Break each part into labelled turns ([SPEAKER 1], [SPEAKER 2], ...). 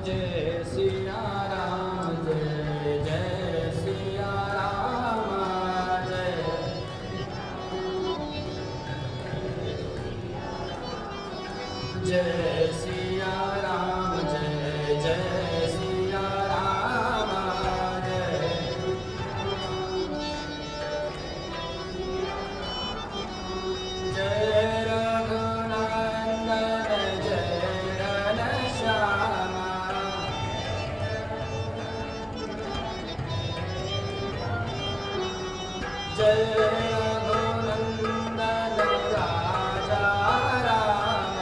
[SPEAKER 1] जय सिया राम जय जय सिया राम जय जय सिया राम जय जय सिया राम जय जय रघुनंदन जय घनश्याम जय रघुनंदन राजा राम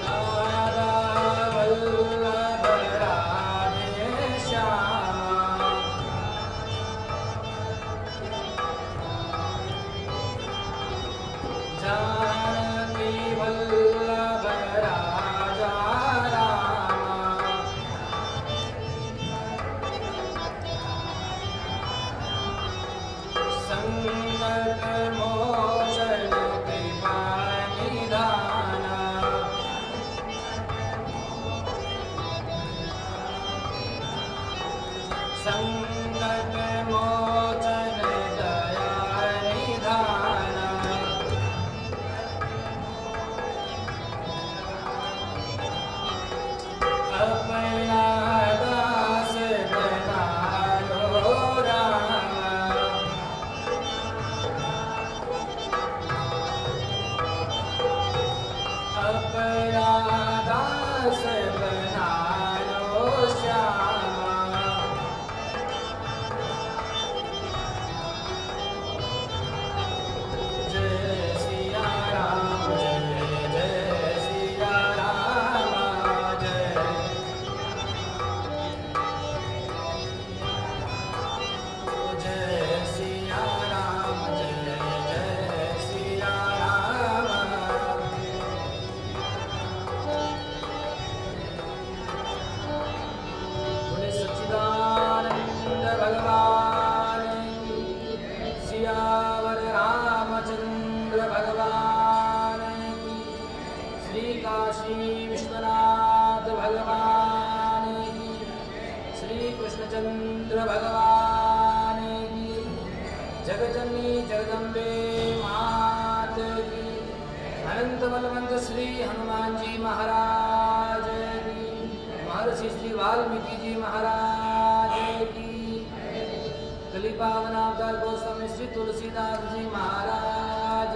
[SPEAKER 1] राधा वल्लभ राधे श्याम जानकी वल्लभ राजा राम संकट मोचन कृपा निधान संकट मोचन दया निधान अपना दास बना लो राम अपना दास बना लो श्याम जय सिया राम जय जय सिया राम जय जय सिया राम जय जय सिया राम बोले सच्चिदानंद भगवान की सियावर रामचंद्र भगवान की श्री काशी विश्वनाथ भगवान की श्री कृष्णचंद्र भगवान की जगजननी जगदम्बे मात की अनंत बलवंत श्री हनुमान जी महाराज की महर्षि श्री वाल्मीकि जी महाराज की कली पावन अवतार गोस्वामी श्री तुलसीदास जी महाराज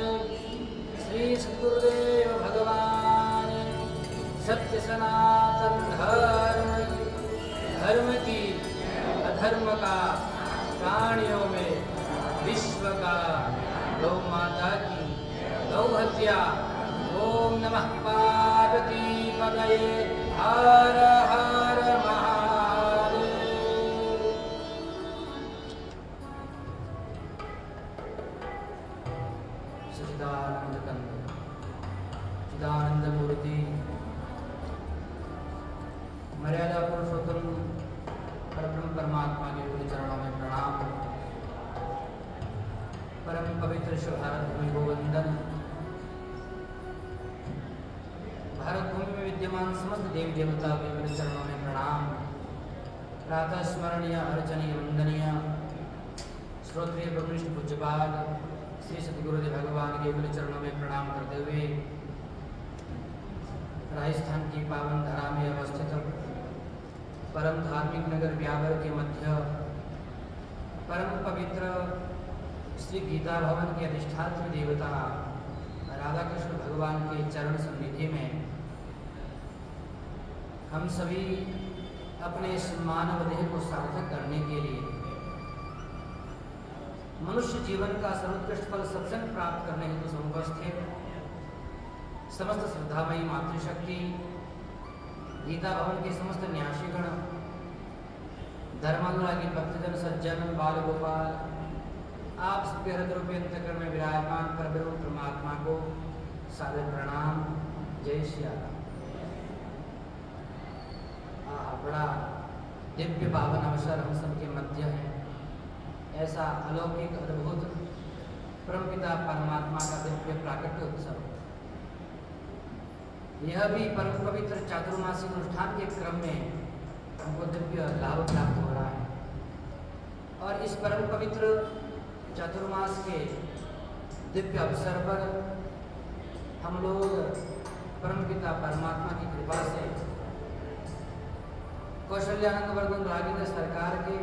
[SPEAKER 1] श्री सद्गुरुदेव भगवान सत्य सनातन धर्म की अधर्म का प्राणियों में विश्व का गौ माता की गौ हत्या ओम नमः पार्वती पतये हर हर महादेव सच्चिदानंद कंद चिदानंद मूर्ति मर्यादा पुरुषोत्तम परब्रह्म परमात्मा के गुरु चरणों में प्रणाम परम पवित्र शिव भारत भूमि को वंदन भारत भूमि में विद्यमान समस्त देवी देवता के गुरु चरणों में प्रणाम प्रातः स्मरणीय अर्चनीय वंदनीय श्रोत्रिय ब्रह्मनिष्ठ पूज्यपाद श्री सद्गुरुदेव भगवान के गुरु चरणों में प्रणाम करते हुए राजस्थान की पावन धरा में अवस्थित परम धार्मिक नगर ब्यावर के मध्य परम पवित्र श्री गीता भवन के अधिष्ठात्री देवता राधा कृष्ण भगवान के चरण सन्निधि में हम सभी अपने इस मानव देह को सार्थक करने के लिए मनुष्य जीवन का सर्वोत्कृष्ट फल सत्संग प्राप्त करने हेतु समुपस्थित समस्त श्रद्धामयी मातृशक्ति गीता भवन के समस्त न्यासीगण धर्मानुरागी भक्तजन सज्जन बाल गोपाल आप सबके हृदय रूपी अंतःकरण में विराजमान परब्रह्म परमात्मा को सादर प्रणाम जय श्री राम। बड़ा दिव्य पावन अवसर हम सबके मध्य है। ऐसा अलौकिक अद्भुत परमपिता परमात्मा का दिव्य प्राकट्य उत्सव। यह भी परम पवित्र चातुर्मासी अनुष्ठान के क्रम में हमको दिव्य लाभ प्राप्त हो रहा है। और इस परम पवित्र चातुर्मास के दिव्य अवसर पर हम लोग परमपिता परमात्मा की कृपा से कौशल्यानंद वर्धन राघवेंद्र सरकार के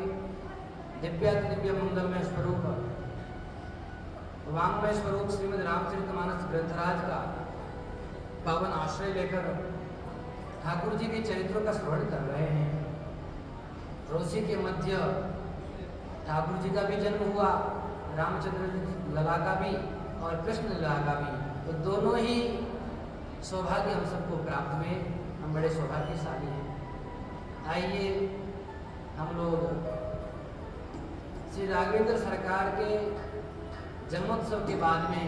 [SPEAKER 1] दिव्य मंगलमय स्वरूप वांग्मय स्वरूप श्रीमद् रामचरितमानस ग्रंथराज का पावन आश्रय लेकर ठाकुर जी के चरित्रों का श्रवण कर रहे हैं। उसी के मध्य ठाकुर जी का भी जन्म हुआ, रामचंद्र लला का भी और कृष्ण लला का भी, तो दोनों ही सौभाग्य हम सबको प्राप्त हुए। हम बड़े सौभाग्यशाली हैं। आइए हम लोग श्री राघवेंद्र सरकार के जन्मोत्सव के बाद में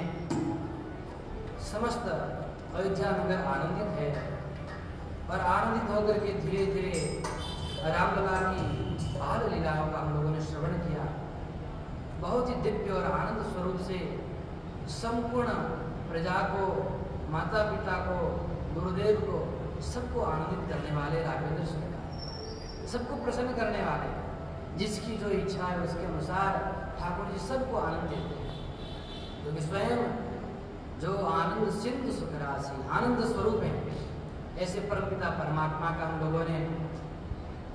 [SPEAKER 1] समस्त अयोध्या नगर आनंदित है और आनंदित होकर के धीरे धीरे रामलला की बाल लीलाओं का हम लोगों ने श्रवण किया। बहुत ही दिव्य और आनंद स्वरूप से संपूर्ण प्रजा को, माता पिता को, गुरुदेव को, सबको आनंदित करने वाले राघवेंद्र सरकार, सबको प्रसन्न करने वाले, जिसकी जो इच्छा है उसके अनुसार ठाकुर जी सबको आनंद देते हैं। क्योंकि स्वयं जो आनंद सिंधु सुखराशि आनंद स्वरूप है, ऐसे परमपिता परमात्मा का हम लोगों ने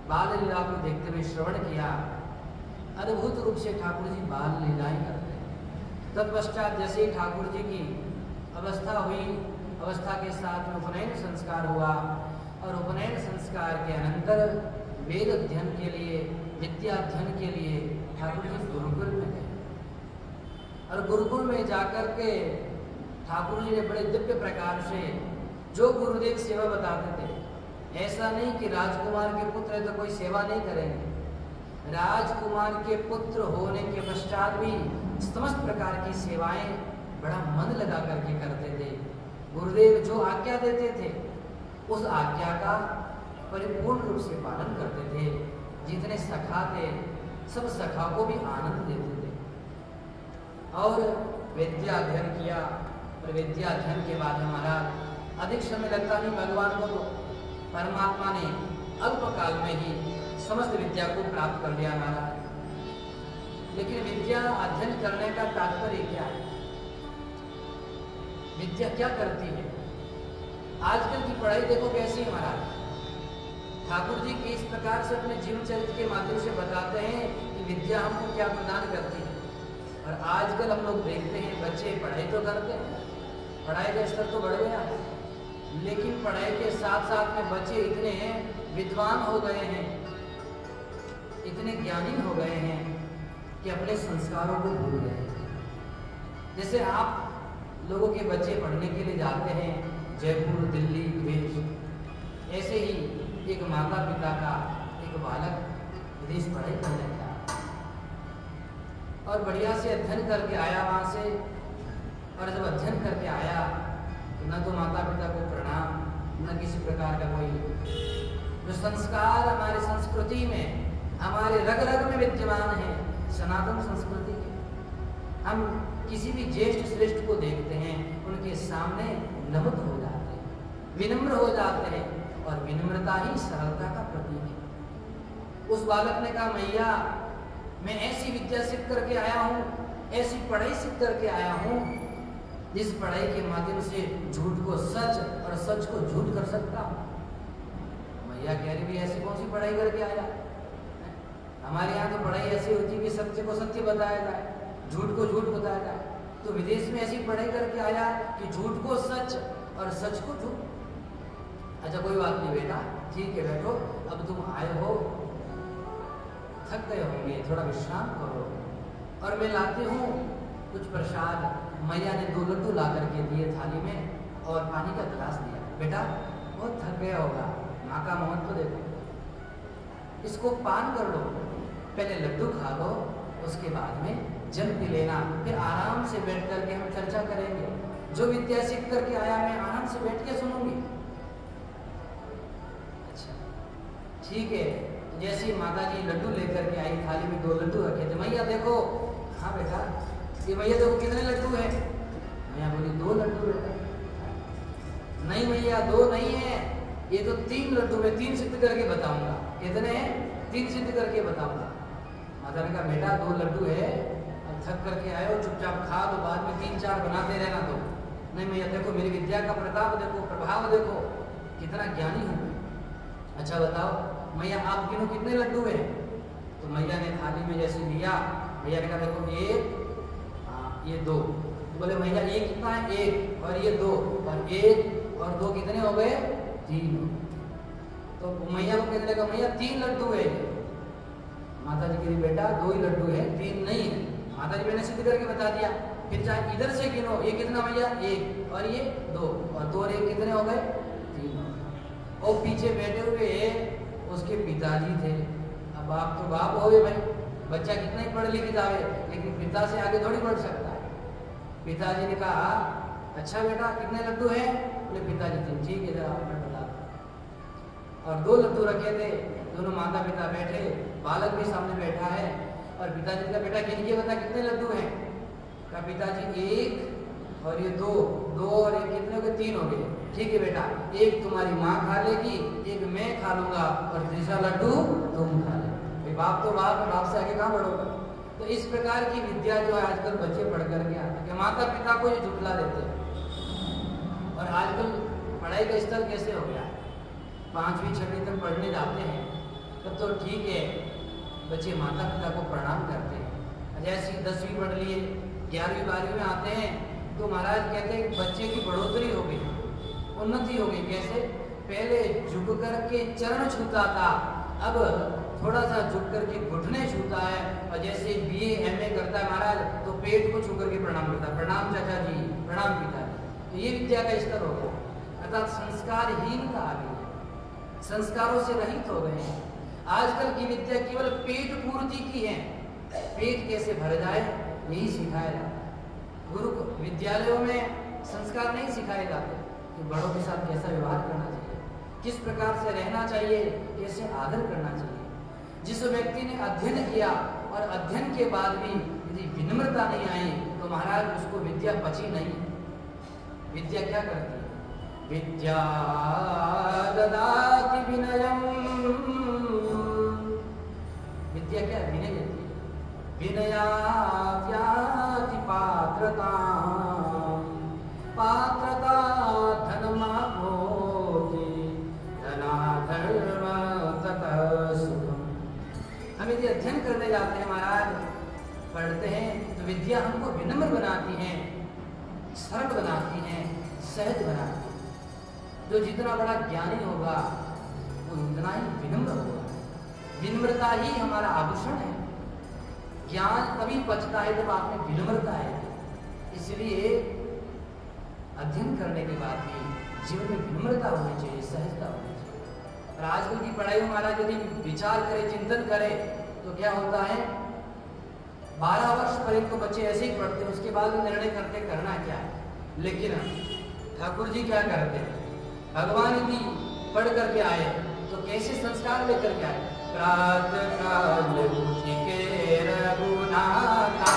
[SPEAKER 1] बाल लीला को देखते हुए श्रवण किया। अद्भुत रूप से ठाकुर जी बाल लीलाएं करते हैं। तत्पश्चात जैसे ही ठाकुर जी की अवस्था हुई, अवस्था के साथ में उपनयन संस्कार हुआ और उपनयन संस्कार के अनंतर वेद अध्ययन के लिए, विद्या अध्ययन के लिए ठाकुर जी गुरुकुल में गए। और गुरुकुल में जाकर के ठाकुर जी ने बड़े दिव्य प्रकार से जो गुरुदेव सेवा बताते थे, ऐसा नहीं कि राजकुमार के पुत्र है तो कोई सेवा नहीं करेंगे। राजकुमार के पुत्र होने के पश्चात भी समस्त प्रकार की सेवाएं बड़ा मन लगा करके करते थे। गुरुदेव जो आज्ञा देते थे उस आज्ञा का परिपूर्ण रूप से पालन करते थे। जितने सखा थे सब सखा को भी आनंद देते थे। और विद्या अध्ययन किया और विद्या अध्ययन के बाद हमारा अधिक समय लगता नहीं भगवान को, तो परमात्मा ने अल्पकाल में ही समस्त विद्या को प्राप्त कर लिया हमारा। लेकिन विद्या अध्ययन करने का तात्पर्य क्या है? विद्या क्या करती है? आजकल की पढ़ाई देखो कैसी है महाराज। ठाकुर जी की इस प्रकार से अपने जीवन चरित्र के माध्यम से बताते हैं कि विद्या हमको क्या प्रदान करती है। और आजकल हम लोग देखते हैं बच्चे पढ़ाई तो करते हैं, पढ़ाई का स्तर तो बढ़ गया है, लेकिन पढ़ाई के साथ साथ में बच्चे इतने विद्वान हो गए हैं, इतने ज्ञानी हो गए हैं कि अपने संस्कारों को भूल गए हैं। जैसे आप लोगों के बच्चे पढ़ने के लिए जाते हैं जयपुर, दिल्ली, विदेश, ऐसे ही एक माता पिता का एक बालक विदेश पढ़ाई करने गया और बढ़िया से अध्ययन करके आया वहाँ से। और जब अध्ययन करके आया तो न तो माता पिता को प्रणाम, न किसी प्रकार का कोई जो संस्कार हमारे संस्कृति में, हमारे रग रग में विद्यमान है, सनातन संस्कृति के, हम किसी भी ज्येष्ठ श्रेष्ठ को देखते हैं उनके सामने नमक हो जाते हैं, विनम्र हो जाते हैं। और विनम्रता ही सरलता का प्रतीक है। उस बालक ने कहा, मैया मैं ऐसी विद्या सीख करके आया हूँ, ऐसी पढ़ाई सीख करके आया हूँ जिस पढ़ाई के माध्यम से झूठ को सच और सच को झूठ कर सकता हूँ। मैया कह रही भी ऐसी कौन सी पढ़ाई करके आया? हमारे यहाँ तो पढ़ाई ऐसी होती है कि सत्य को सत्य बताया जाए, झूठ को झूठ बताया जाए। तो विदेश में ऐसी पढ़ाई करके आया कि झूठ को सच और सच को झूठ। अच्छा कोई बात नहीं बेटा, ठीक है बैठो, अब तुम आए हो, थक गए होंगे, थोड़ा विश्राम करो और मैं लाती हूँ कुछ प्रसाद। मैया ने 2 लड्डू ला करके दिए थाली में और पानी का गिलास दिया। बेटा बहुत थक गया होगा, माँ का महत्व देखो, इसको पान कर लो, पहले लड्डू खा लो, उसके बाद में जल पी लेना, फिर आराम से बैठ करके हम चर्चा करेंगे। जो विद्या सीख करके आया मैं आराम से बैठ के सुनूंगी। अच्छा ठीक है। जैसे ही माता जी लड्डू लेकर के आई, थाली में 2 लड्डू रखे थे, मैया देखो। हाँ बेटा कि भैया देखो कितने लड्डू है। मैया बोली 2 लड्डू बेटा। नहीं भैया 2 नहीं है, ये तो 3 लड्डू, मैं 3 सिद्ध करके बताऊंगा। कितने हैं? 3 सिद्ध करके बताऊंगा। माता ने कहा बेटा 2 लड्डू है, अब थक करके आए हो, चुपचाप खा लो, बाद में 3-4 बनाते रहना। तो नहीं भैया देखो मेरी विद्या का प्रताप देखो, प्रभाव देखो, कितना ज्ञानी हूँ। अच्छा बताओ मैया आप गिनो कितने लड्डू है। तो मैया ने थाली में जैसे लिया, भैया ने कहा देखो 1, हाँ ये 2। बोले भैया ये कितना है? 1 और ये 2 और 1 और 2 कितने हो गए? 3 हो गए। तो मैया को कहने लगा मैया 3 लड्डू है। माता जी कही बेटा 2 ही लड्डू है, 3 नहीं है। माता जी मैंने सिद्ध करके बता दिया। फिर चाहे इधर से गिनो, ये कितना भैया? 1 और ये 2 और 2 और 1 कितने हो गए? 3 हो गए। और पीछे बैठे हुए उसके पिताजी थे। अब बाप तो बाप हो गए भाई, बच्चा कितना ही पढ़ लिख जावे, लेकिन पिता से आगे थोड़ी बढ़ सकता है। पिताजी ने कहा अच्छा बेटा कितने लड्डू है? बोले पिताजी थे ठीक है जरा आपने बता दो। और 2 लड्डू रखे थे, दोनों माता पिता बैठे, बालक भी सामने बैठा है। और पिताजी का बेटा गिनके बता कितने लड्डू हैं? कहा पिताजी 1 और ये 2 और 1 कितने हो गए? 3 हो गए। ठीक है बेटा, 1 तुम्हारी माँ खा लेगी, 1 मैं खा लूंगा और तीसरा लड्डू तुम खा ले। बाप तो बाप, बाप से आगे कहाँ बढ़ोगे? तो इस प्रकार की विद्या जो है आजकल बच्चे पढ़ करके आते हैं, माता पिता को ही झुठला देते हैं। और आजकल पढ़ाई का स्तर कैसे हो गया? 5वीं 6वीं तक पढ़ने जाते हैं तब तो ठीक है, बच्चे माता पिता को प्रणाम करते हैं। जैसे 10वीं पढ़ लिए, 11वीं 12वीं में आते हैं तो महाराज कहते हैं बच्चे की बढ़ोतरी हो गई, उन्नति हो गई। कैसे? पहले झुक करके चरण छूता था, अब थोड़ा सा झुक करके घुटने छूता है। और जैसे BA MA करता है महाराज तो पेट को छू करके प्रणाम करता है, प्रणाम चाचा जी, प्रणाम पिताजी। तो ये विद्या का स्तर हो गया, अर्थात संस्कारहीनता आ गई है, संस्कारों से रहित हो गए हैं। आजकल की विद्या केवल पेट पूर्ति की है, पेट कैसे भर जाए यही सिखाया जाता है। गुरु विद्यालयों में संस्कार नहीं सिखाए जाते कि बड़ों के साथ कैसा व्यवहार करना चाहिए, किस प्रकार से रहना चाहिए, कैसे आदर करना चाहिए। जिस व्यक्ति ने अध्ययन किया और अध्ययन के बाद भी यदि विनम्रता नहीं आई तो महाराज उसको विद्या पची नहीं। विद्या क्या करती है? विद्या ददाति विनयम। विद्या क्या विनय देती है? विनयात्याति पात्रता, पात्रता धनमाप्नोति, धनाधर्म ततः सुखम्। हम यदि अध्ययन करने जाते हैं महाराज, पढ़ते हैं तो विद्या हमको विनम्र बनाती है, सरल बनाती है, सहज बनाती है। जो जितना बड़ा ज्ञानी होगा वो उतना ही विनम्र होगा। विनम्रता ही हमारा आभूषण है। ज्ञान तभी पचता है जब आप में विनम्रता है। इसलिए अध्ययन करने के बाद भी जीवन में विनम्रता होनी चाहिए, सहजता होनी चाहिए। और आजकल की पढ़ाई में महाराज यदि विचार करे, चिंतन करे तो क्या होता है? 12 वर्ष पर्यंत तो बच्चे ऐसे ही पढ़ते हैं, उसके बाद निर्णय करते करना क्या है। लेकिन ठाकुर जी क्या करते हैं? भगवान यदि पढ़ करके आए तो कैसे संस्कार लेकर के आए? प्रातः काल उठ के रघुनाथा,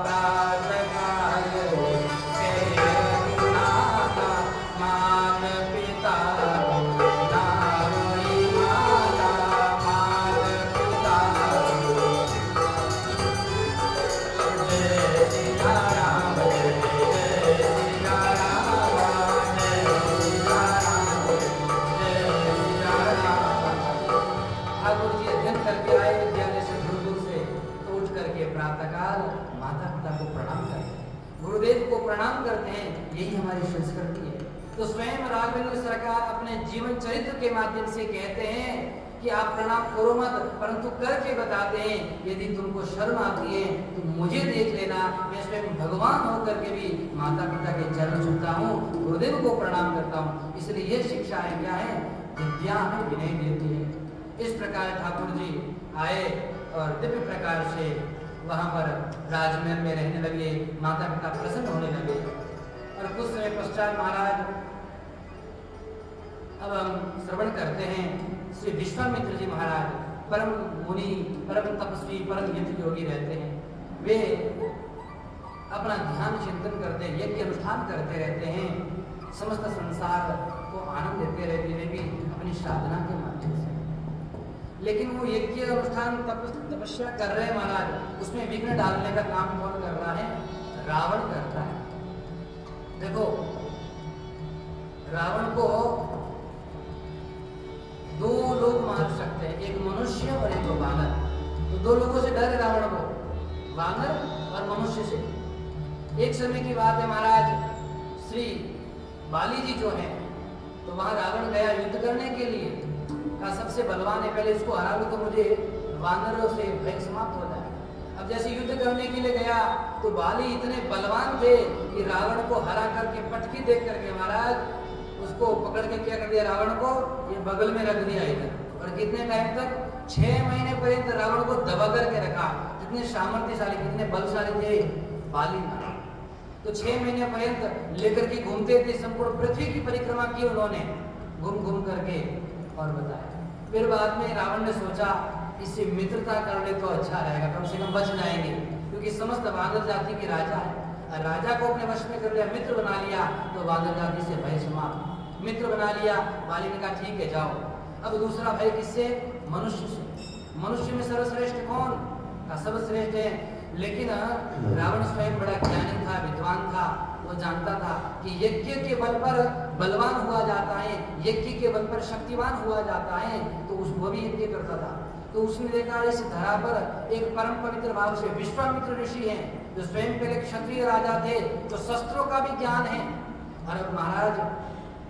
[SPEAKER 1] प्रातः काल उठ के रघुनाथा, मान पिता नामई माता, मान पिता जय सिया राम, जय सिया राम, जय सिया राम, जय सिया राम। ठाकुर जी अध्ययन करके आए विद्यालय से दूर से तो उठ करके प्रातःकाल माता पिता को प्रणाम करते हैं, गुरुदेव को प्रणाम करते हैं। यही हमारी संस्कृति है। तो स्वयं राघवेंद्र सरकार अपने जीवन चरित्र के माध्यम से कहते हैं कि आप प्रणाम करो मत, परंतु करके बताते हैं यदि तुमको शर्म आती है तो मुझे देख लेना, मैं स्वयं भगवान होकर के भी माता पिता के चरण छूता हूँ, गुरुदेव को प्रणाम करता हूँ। इसलिए ये शिक्षा है क्या है? विद्या हमें विनय देती है। इस प्रकार ठाकुर जी आए और दिव्य प्रकार से वहाँ पर राजमहल में रहने लगे, माता पिता प्रसन्न होने लगे। और कुछ समय पश्चात महाराज अब हम श्रवण करते हैं श्री विश्वामित्र जी महाराज, परम मुनि, परम तपस्वी, परम यति योगी रहते हैं। वे अपना ध्यान चिंतन करते, यज्ञ अनुष्ठान करते रहते हैं, समस्त संसार को आनंद देते रहते हैं भी अपनी साधना के माध्यम से। लेकिन वो यज्ञ अनुष्ठान तपस्या कर रहे हैं महाराज, उसमें विघ्न डालने का काम कौन कर रहा है? रावण करता है। देखो, रावण को दो लोग मार सकते हैं, एक मनुष्य और एक वानर। तो दो लोगों से डर है रावण को, वानर और मनुष्य से। एक समय की बात है महाराज, श्री बाली जी जो हैं, तो वहां रावण गया युद्ध करने के लिए, कहा सबसे बलवान है, पहले इसको हरा लो तो मुझे वानरों से भय समाप्त हो जाए। अब जैसे युद्ध करने के लिए गया तो बाली इतने बलवान थे कि रावण को हरा करके पटकी देख करके महाराज उसको पकड़ के क्या कर दिया, रावण को ये बगल में रख दिया इधर। और कितने टाइम तक? 6 महीने पर्यंत रावण को दबा करके रखा। कितने सामर्थ्यशाली, कितने बलशाली थे बाली। तो 6 महीने पर्यंत लेकर के घूमते थे, संपूर्ण पृथ्वी की परिक्रमा की उन्होंने, घूम घूम करके। और बताया फिर बाद में रावण ने सोचा इससे मित्रता कर ले तो अच्छा रहेगा, कम से कम बच जाएंगे, क्योंकि समस्त वानर जाति के राजा है। राजा को अपने वश में कर लिया, मित्र बना लिया, तो वानर जाति से भय समाप्त। मित्र बना लिया, बाली ने कहा ठीक है जाओ। अब दूसरा भय किससे? मनुष्य से। मनुष्य में सर्वश्रेष्ठ कौन? का सर्वश्रेष्ठ है, लेकिन रावण स्वयं बड़ा ज्ञानी था, विद्वान था। वो जानता था कि यज्ञ के बल पर बलवान हुआ जाता है, यज्ञ के बल पर शक्तिवान हुआ जाता है, तो वो भी यज्ञ करता था। तो उसने देखा इस धरा पर एक परम पवित्र भाव से विश्वामित्र ऋषि हैं, जो स्वयं पहले क्षत्रिय राजा थे, तो शस्त्रों का भी ज्ञान है, और अब महाराज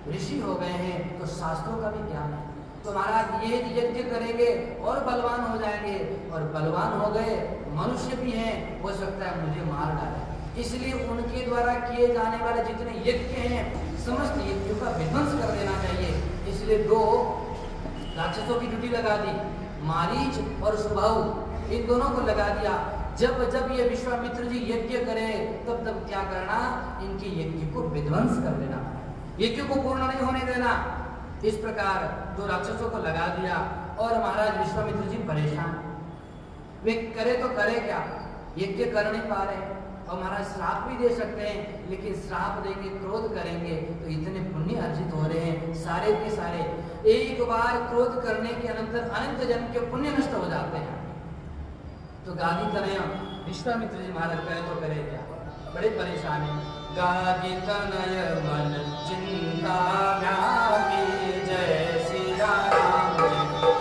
[SPEAKER 1] ऋषि हो गए हैं तो शास्त्रों का भी ज्ञान है। तो महाराज ये यज्ञ करेंगे और बलवान हो जाएंगे, और बलवान हो गए, मनुष्य भी हैं, हो सकता है मुझे मार डाले। इसलिए उनके द्वारा किए जाने वाले जितने यज्ञ हैं, समस्त यज्ञों का विध्वंस कर देना चाहिए। इसलिए 2 राक्षसों की ड्यूटी लगा दी, मारीच और सुबाहु, इन दोनों को लगा दिया। जब जब ये विश्वामित्र जी यज्ञ करे तब तब क्या करना? इनके यज्ञ को विध्वंस कर देना, यज्ञ को पूर्ण नहीं होने देना। इस प्रकार 2 राक्षसों को लगा दिया, और महाराज विश्वामित्र जी परेशान, वे करे तो करे क्या, यज्ञ कर नहीं पा रहे। और महाराज श्राप भी दे सकते हैं, लेकिन श्राप देंगे, क्रोध करेंगे तो इतने पुण्य अर्जित हो रहे हैं सारे के सारे। एक बार क्रोध करने के अनंतर अनंत जन्म के पुण्य नष्ट हो जाते हैं। तो गादी तनय विश्वामित्र जी महाराज करे तो करे क्या, बड़े परेशान है। गादी तनय मन चिंता व्यापी, जय श्री राम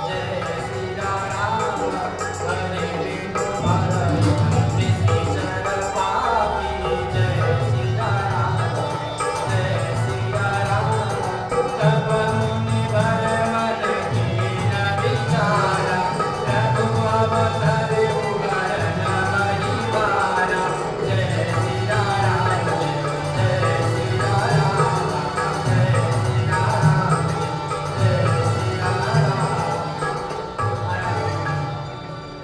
[SPEAKER 1] जय श्री राम, हरे विष्णु हरे कृष्ण चरण पापी, जय श्री राम जय श्री राम। तब मुनि वर मन कीन विचारा, प्रभु अवतार उगरन महिवारा, जय श्री राम जय श्री राम जय श्री राम जय श्री राम।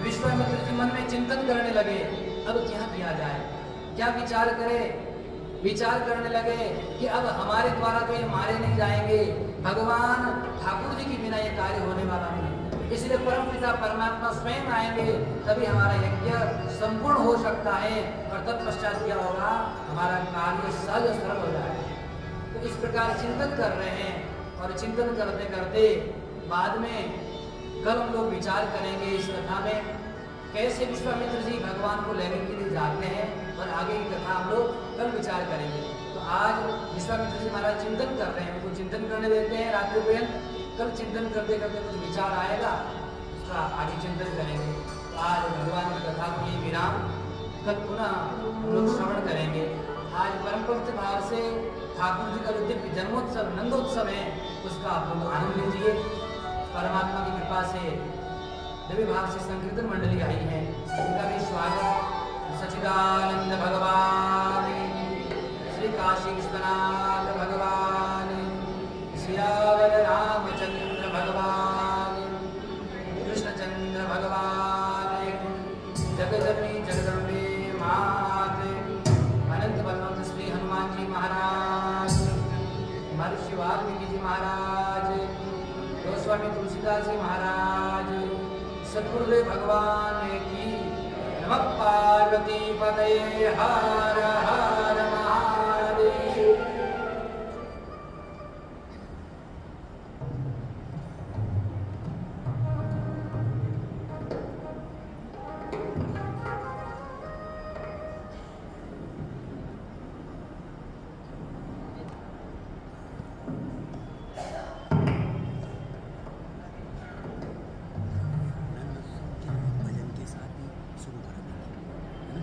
[SPEAKER 1] विश्वामित्र जी मन में चिंतन करने लगे, अब क्या किया जाए, क्या विचार करें। विचार करने लगे कि अब हमारे द्वारा तो ये मारे नहीं जाएंगे, भगवान ठाकुर जी के बिना ये कार्य होने वाला नहीं, इसलिए परमपिता परमात्मा स्वयं आएंगे, तभी हमारा यज्ञ संपूर्ण हो सकता है, और तत्पश्चात क्या होगा, हमारा कार्य सहज सरल हो जाएगा। तो इस प्रकार चिंतन कर रहे हैं, और चिंतन करते करते बाद में कल हम लोग विचार करेंगे इस कथा में कैसे विश्वामित्र जी भगवान को लेने के लिए जाते हैं, और आगे की कथा हम लोग कल विचार करेंगे। तो आज विश्वामित्र जी महाराज चिंतन कर रहे हैं, उनको चिंतन करने देते हैं रात्रि पर्यंत, कल चिंतन करते करते कुछ विचार आएगा, उसका आगे चिंतन करेंगे। तो आज भगवान की कथा को ये विराम, कल पुनः हम लोग श्रवण करेंगे। आज परम पवित्र भाव से ठाकुर जी का जो दिव्य जन्मोत्सव नंदोत्सव है, उसका आप लोग आनंद लीजिए। परमात्मा की कृपा से दिव्य भाव से संकीर्तन मंडली आई है, उनका भी स्वागत। सच्चिदानंद भगवान, श्री काशी विश्वनाथ भगवान, सियावर रामचंद्र भगवान, कृष्णचंद्र भगवान, जगदम्बी जगदम्बे मात, अनंत बलवंत श्री हनुमान जी महाराज, महर्षि वाल्मीकि जी महाराज, गोस्वामी तुलसीदास जी महाराज, सद्गुरुदेव भगवान की नमः पार्वतीपतये हर हर महादेव।
[SPEAKER 2] भजन के साथ ही शुरू करेंगे, है ना?